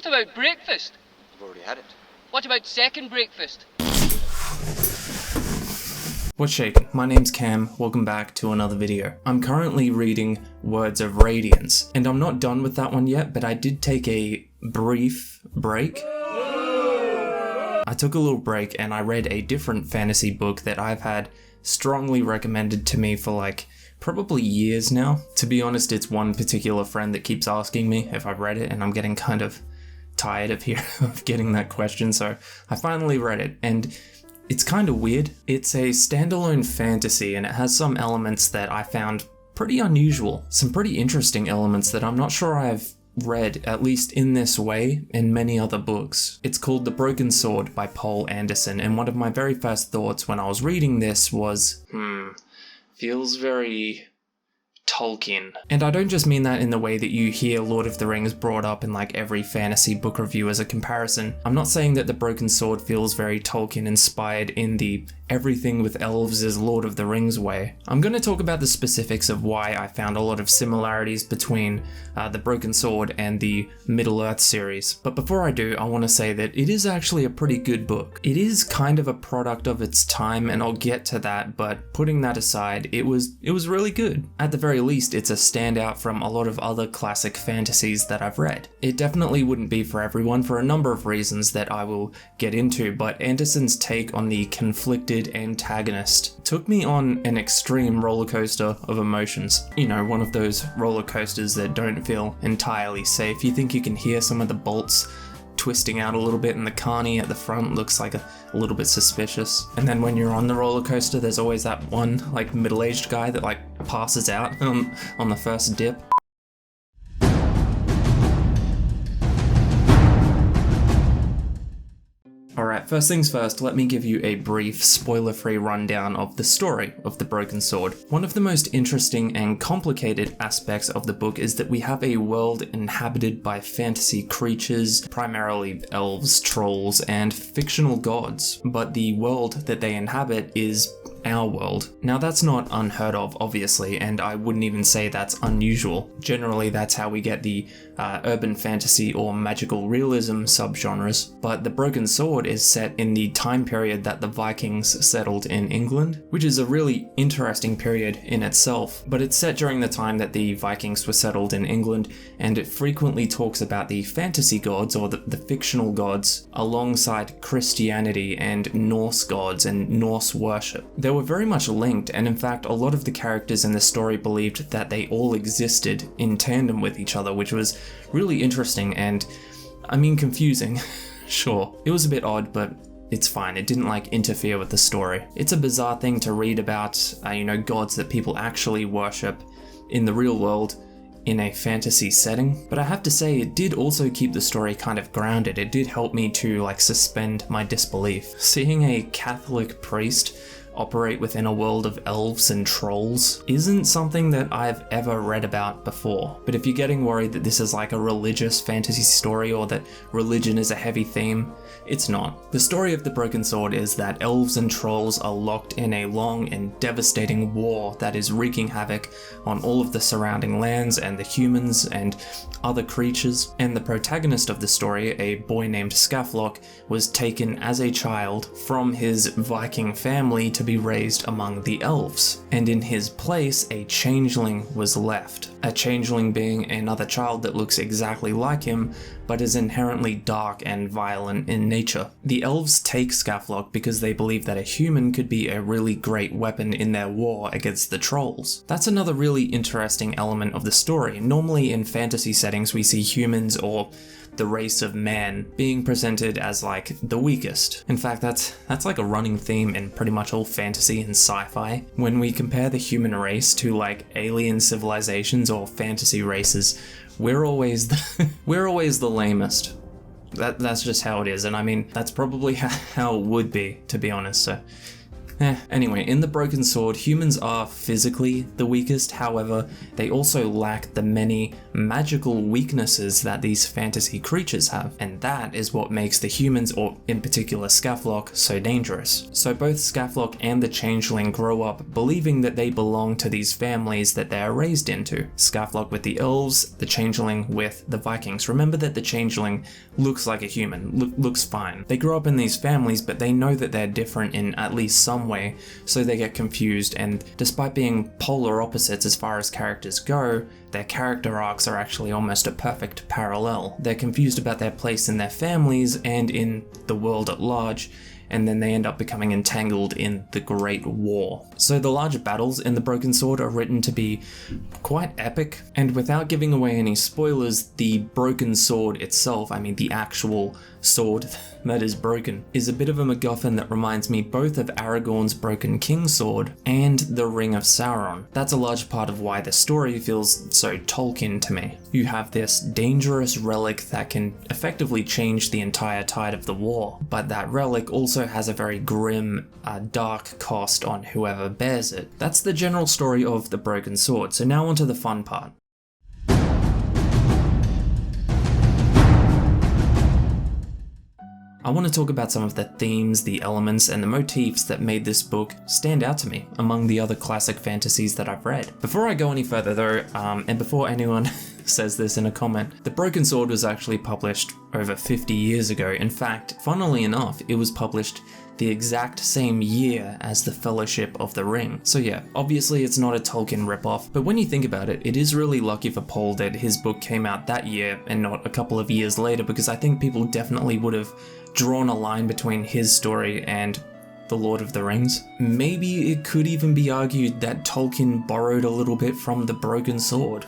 What about breakfast? You've already had it. What about second breakfast? What's shaking? My name's Cam, welcome back to another video. I'm currently reading Words of Radiance, and I'm not done with that one yet, but I did take a brief break. I took a little break and I read a different fantasy book that I've had strongly recommended to me for like probably years now. To be honest, it's one particular friend that keeps asking me if I've read it, and I'm getting kind of tired of getting that question, so I finally read it, and it's kind of weird. It's a standalone fantasy and it has some elements that I found pretty unusual. Some pretty interesting elements that I'm not sure I've read, at least in this way, in many other books. It's called The Broken Sword by Poul, and one of my very first thoughts when I was reading this was, feels very Tolkien. And I don't just mean that in the way that you hear Lord of the Rings brought up in like every fantasy book review as a comparison. I'm not saying that The Broken Sword feels very Tolkien inspired in the everything with elves is Lord of the Rings way. I'm going to talk about the specifics of why I found a lot of similarities between The Broken Sword and the Middle-earth series. But before I do, I want to say that it is actually a pretty good book. It is kind of a product of its time, and I'll get to that, but putting that aside, it was really good. At the very least, it's a standout from a lot of other classic fantasies that I've read. It definitely wouldn't be for everyone for a number of reasons that I will get into, but Anderson's take on the conflicted antagonist took me on an extreme roller coaster of emotions. You know, one of those roller coasters that don't feel entirely safe. You think you can hear some of the bolts twisting out a little bit, and the carny at the front looks like a little bit suspicious. And then when you're on the roller coaster, there's always that one like middle-aged guy that like passes out on the first dip. Alright, first things first, let me give you a brief, spoiler-free rundown of the story of The Broken Sword. One of the most interesting and complicated aspects of the book is that we have a world inhabited by fantasy creatures, primarily elves, trolls, and fictional gods, but the world that they inhabit is our world. Now that's not unheard of, obviously, and I wouldn't even say that's unusual. Generally, that's how we get the urban fantasy or magical realism subgenres, but The Broken Sword is set in the time period that the Vikings settled in England, which is a really interesting period in itself, but it's set during the time that the Vikings were settled in England, and it frequently talks about the fantasy gods, or the fictional gods, alongside Christianity and Norse gods and Norse worship. They were very much linked, and in fact a lot of the characters in the story believed that they all existed in tandem with each other, which was really interesting and, I mean, confusing. Sure, it was a bit odd, but it's fine. It didn't like interfere with the story. It's a bizarre thing to read about, gods that people actually worship in the real world in a fantasy setting, but I have to say it did also keep the story kind of grounded. It did help me to like suspend my disbelief. Seeing a Catholic priest operate within a world of elves and trolls isn't something that I've ever read about before. But if you're getting worried that this is like a religious fantasy story or that religion is a heavy theme, it's not. The story of The Broken Sword is that elves and trolls are locked in a long and devastating war that is wreaking havoc on all of the surrounding lands and the humans and other creatures, and the protagonist of the story, a boy named Skaflock, was taken as a child from his Viking family to be raised among the elves, and in his place a changeling was left. A changeling being another child that looks exactly like him, but is inherently dark and violent in nature. The elves take Skaflock because they believe that a human could be a really great weapon in their war against the trolls. That's another really interesting element of the story. Normally in fantasy settings we see humans, or the race of man, being presented as like the weakest. In fact, that's like a running theme in pretty much all fantasy and sci-fi. When we compare the human race to like alien civilizations or fantasy races, we're always the lamest. That's just how it is, and I mean that's probably how it would be, to be honest. So Anyway, in the Broken Sword, humans are physically the weakest, however, they also lack the many magical weaknesses that these fantasy creatures have, and that is what makes the humans, or in particular Skafloc, so dangerous. So both Skafloc and the Changeling grow up believing that they belong to these families that they are raised into. Skafloc with the elves, the Changeling with the Vikings. Remember that the Changeling looks like a human, looks fine. They grow up in these families, but they know that they're different in at least some way, so they get confused, and despite being polar opposites as far as characters go, their character arcs are actually almost a perfect parallel. They're confused about their place in their families and in the world at large, and then they end up becoming entangled in the Great War. So the large battles in the Broken Sword are written to be quite epic, and without giving away any spoilers, the Broken Sword itself, I mean the actual sword that is broken, is a bit of a MacGuffin that reminds me both of Aragorn's Broken King's Sword and the Ring of Sauron. That's a large part of why the story feels so Tolkien to me. You have this dangerous relic that can effectively change the entire tide of the war, but that relic also has a very grim, dark cost on whoever bears it. That's the general story of the Broken Sword, so now onto the fun part. I want to talk about some of the themes, the elements, and the motifs that made this book stand out to me among the other classic fantasies that I've read. Before I go any further though, and before anyone says this in a comment, The Broken Sword was actually published over 50 years ago. In fact, funnily enough, it was published the exact same year as The Fellowship of the Ring. So yeah, obviously it's not a Tolkien ripoff, but when you think about it, it is really lucky for Poul that his book came out that year and not a couple of years later, because I think people definitely would have drawn a line between his story and The Lord of the Rings. Maybe it could even be argued that Tolkien borrowed a little bit from The Broken Sword.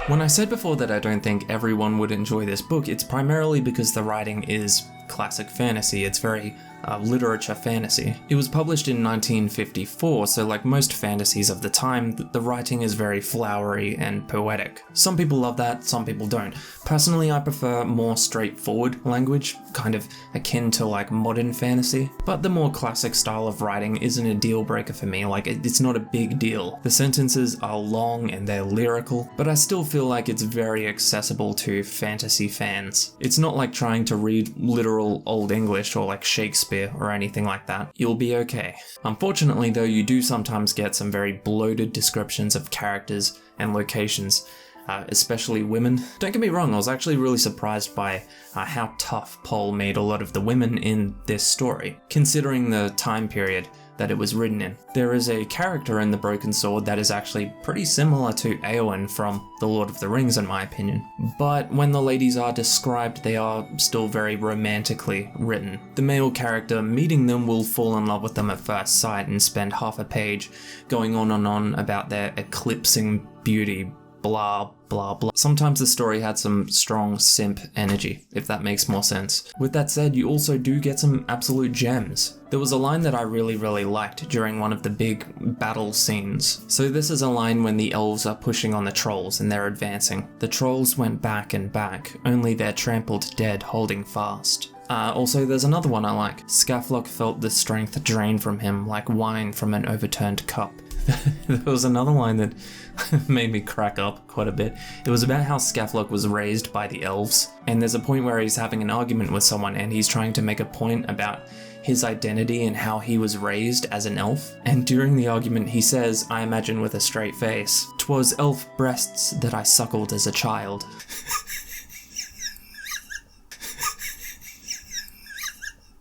When I said before that I don't think everyone would enjoy this book, it's primarily because the writing is classic fantasy. It's very literature fantasy. It was published in 1954, so like most fantasies of the time, the writing is very flowery and poetic. Some people love that, some people don't. Personally, I prefer more straightforward language, kind of akin to like modern fantasy, but the more classic style of writing isn't a deal breaker for me. Like, it's not a big deal. The sentences are long and they're lyrical, but I still feel like it's very accessible to fantasy fans. It's not like trying to read literal Old English or like Shakespeare or anything like that. You'll be okay. Unfortunately though, you do sometimes get some very bloated descriptions of characters and locations, especially women. Don't get me wrong, I was actually really surprised by how tough Poul made a lot of the women in this story, considering the time period that it was written in. There is a character in The Broken Sword that is actually pretty similar to Eowyn from The Lord of the Rings in my opinion, but when the ladies are described, they are still very romantically written. The male character meeting them will fall in love with them at first sight and spend half a page going on and on about their eclipsing beauty, blah blah blah. Sometimes the story had some strong simp energy, if that makes more sense. With that said, you also do get some absolute gems. There was a line that I really liked during one of the big battle scenes. So this is a line when the elves are pushing on the trolls and they're advancing. The trolls went back and back, only their trampled dead holding fast. Also, there's another one I like. Skafloc felt the strength drain from him like wine from an overturned cup. There was another line that made me crack up quite a bit. It was about how Skafloc was raised by the elves, and there's a point where he's having an argument with someone and he's trying to make a point about his identity and how he was raised as an elf. And during the argument he says, I imagine with a straight face, "'Twas elf breasts that I suckled as a child."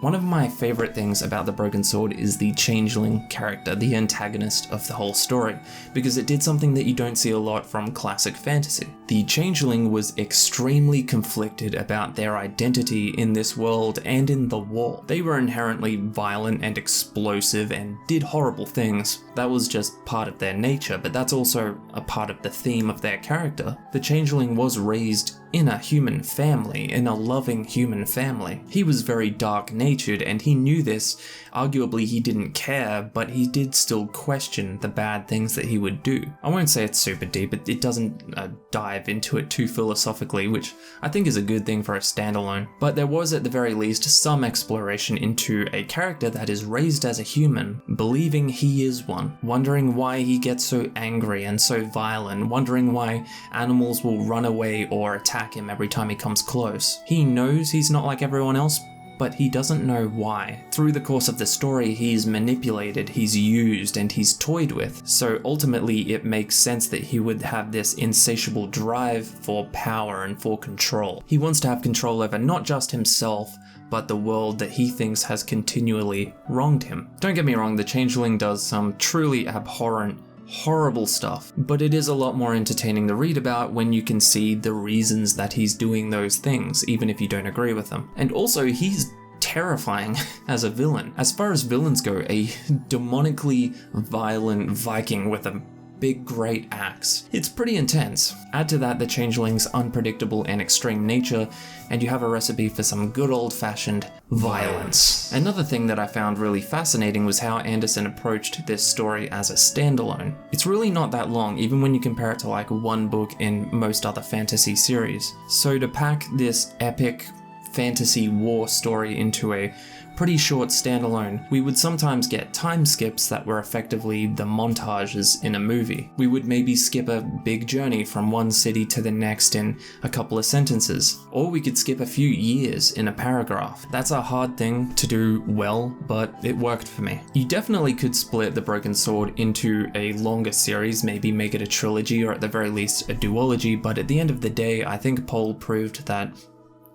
One of my favourite things about The Broken Sword is the Changeling character, the antagonist of the whole story, because it did something that you don't see a lot from classic fantasy. The Changeling was extremely conflicted about their identity in this world and in the war. They were inherently violent and explosive and did horrible things. That was just part of their nature, but that's also a part of the theme of their character. The Changeling was raised in a human family, in a loving human family. He was very dark-natured, and he knew this. Arguably, he didn't care, but he did still question the bad things that he would do. I won't say it's super deep, it doesn't dive into it too philosophically, which I think is a good thing for a standalone. But there was at the very least some exploration into a character that is raised as a human, believing he is one, wondering why he gets so angry and so violent, wondering why animals will run away or attack him every time he comes close. He knows he's not like everyone else, but he doesn't know why. Through the course of the story, he's manipulated, he's used, and he's toyed with. So ultimately, it makes sense that he would have this insatiable drive for power and for control. He wants to have control over not just himself, but the world that he thinks has continually wronged him. Don't get me wrong, the Changeling does some truly abhorrent, horrible stuff, but it is a lot more entertaining to read about when you can see the reasons that he's doing those things, even if you don't agree with them. And also, he's terrifying as a villain. As far as villains go, a demonically violent Viking with a big great axe. It's pretty intense. Add to that the Changeling's unpredictable and extreme nature, and you have a recipe for some good old-fashioned violence. Another thing that I found really fascinating was how Anderson approached this story as a standalone. It's really not that long, even when you compare it to like one book in most other fantasy series. So to pack this epic fantasy war story into a pretty short standalone, we would sometimes get time skips that were effectively the montages in a movie. We would maybe skip a big journey from one city to the next in a couple of sentences, or we could skip a few years in a paragraph. That's a hard thing to do well, but it worked for me. You definitely could split The Broken Sword into a longer series, maybe make it a trilogy or at the very least a duology, but at the end of the day, I think Poul proved that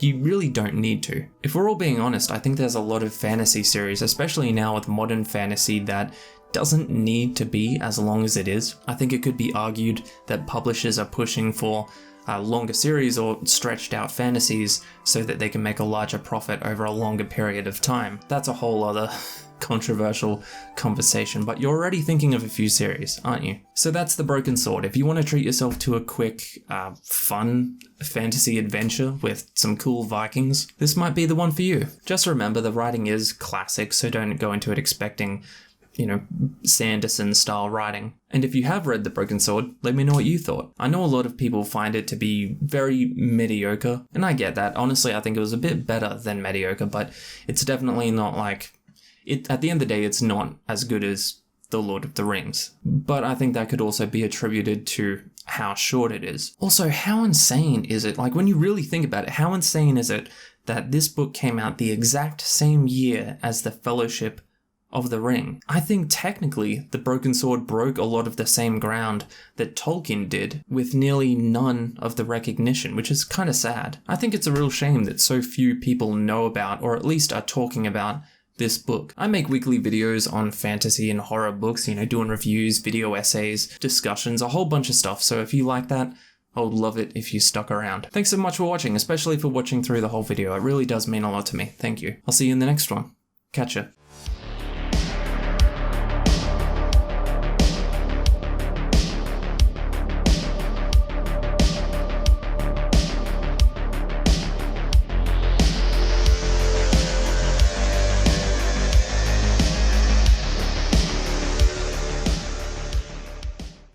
you really don't need to. If we're all being honest, I think there's a lot of fantasy series, especially now with modern fantasy, that doesn't need to be as long as it is. I think it could be argued that publishers are pushing for longer series or stretched out fantasies so that they can make a larger profit over a longer period of time. That's a whole other controversial conversation, but you're already thinking of a few series, aren't you? So that's The Broken Sword. If you want to treat yourself to a quick, fun fantasy adventure with some cool Vikings, this might be the one for you. Just remember, the writing is classic, so don't go into it expecting, Sanderson-style writing. And if you have read The Broken Sword, let me know what you thought. I know a lot of people find it to be very mediocre, and I get that. Honestly, I think it was a bit better than mediocre, but it's definitely not like... At the end of the day, it's not as good as The Lord of the Rings. But I think that could also be attributed to how short it is. Also, how insane is it? Like, when you really think about it, how insane is it that this book came out the exact same year as The Fellowship of the Ring? I think technically The Broken Sword broke a lot of the same ground that Tolkien did, with nearly none of the recognition, which is kind of sad. I think it's a real shame that so few people know about, or at least are talking about, this book. I make weekly videos on fantasy and horror books, doing reviews, video essays, discussions, a whole bunch of stuff. So if you like that, I would love it if you stuck around. Thanks so much for watching, especially for watching through the whole video. It really does mean a lot to me. Thank you. I'll see you in the next one. Catch ya.